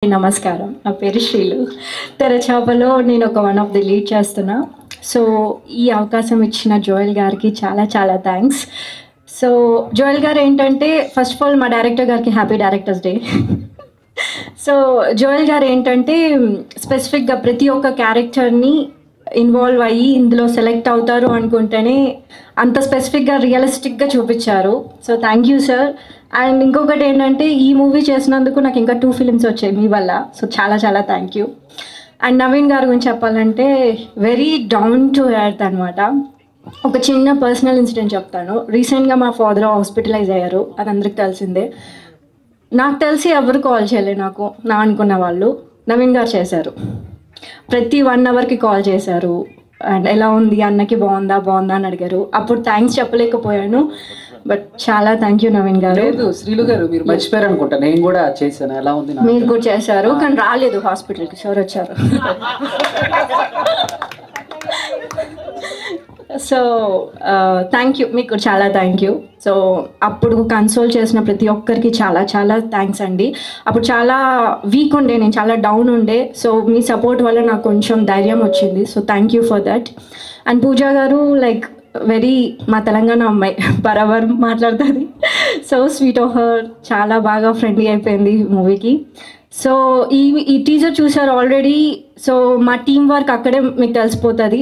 నమస్కారం. నా పేరు శ్రీలు. 'తెరచాప'లో నేను ఒక వన్ ఆఫ్ ది లీడ్ చేస్తున్నా. సో, ఈ అవకాశం ఇచ్చిన జోయల్ గారికి చాలా చాలా థాంక్స్. సో, జోయల్ గారు ఏంటంటే ఫస్ట్ ఆఫ్ ఆల్ మా డైరెక్టర్ గారికి happy directors day. So, Joel గారు ఏంటంటే స్పెసిఫిక్‌గా ప్రతి ఒక్క క్యారెక్టర్‌ని ఇన్వాల్వ్ అయ్యి ఇందులో సెలెక్ట్ అవుతారు అనుకుంటేనే అంత స్పెసిఫిక్‌గా రియలిస్టిక్‌గా చూపిచ్చారు. So, thank you sir. And ఇంకొకటి ఏంటంటే ఈ మూవీ చేసినందుకు నాకు ఇంకా 2 ఫిల్మ్స్ వచ్చాయి మీ వల్ల. సో, చాలా చాలా థ్యాంక్ యూ. అండ్ నవీన్ గారి గురించి చెప్పాలంటే వెరీ డౌన్ టు ఎర్త్ అనమాట. ఒక చిన్న పర్సనల్ ఇన్సిడెంట్ చెప్తాను. రీసెంట్‌గా మా ఫాదర్ హాస్పిటలైజ్ అయ్యారు. అది అందరికి తెలిసిందే. నాకు తెలిసి ఎవరు కాల్ చేయలే నాకు, నా అనుకున్న వాళ్ళు. నవీన్ గారు చేశారు. ప్రతి 1 అవర్‌కి కాల్ చేశారు. అండ్ ఎలా ఉంది? అన్నకి బాగుందా? బాగుందా? అని అడిగారు. అప్పుడు థ్యాంక్స్ చెప్పలేకపోయాను. బట్ చాలా థ్యాంక్ యూ నవీన్ గారు. లేదు శ్రీలు గారు, మీరు మర్చిపోయారు అనుకుంటా. నేను కూడా చేశాను. ఎలా ఉంది? మీరు కూడా చేశారు, కానీ రాలేదు హాస్పిటల్కి. సార్ వచ్చారు. సో థ్యాంక్ యూ, మీకు చాలా థ్యాంక్ యూ. సో అప్పుడు కన్సోల్ చేసిన ప్రతి ఒక్కరికి చాలా చాలా థ్యాంక్స్ అండి. అప్పుడు చాలా వీక్ ఉండే, నేను చాలా డౌన్ ఉండే. సో మీ సపోర్ట్ వల్ల నాకు కొంచెం ధైర్యం వచ్చింది. So thank you for that. And Pooja గారు లైక్ వెరీ మా తెలంగాణ అమ్మాయి, బరాబర్ మాట్లాడుతుంది. సో స్వీట్ ఆఫ్ హర్, చాలా బాగా ఫ్రెండ్లీ అయిపోయింది మూవీకి. సో ఈ టీజర్ చూసారు ఆల్రెడీ. సో మా టీం వర్క్ అక్కడే మీకు తెలిసిపోతుంది.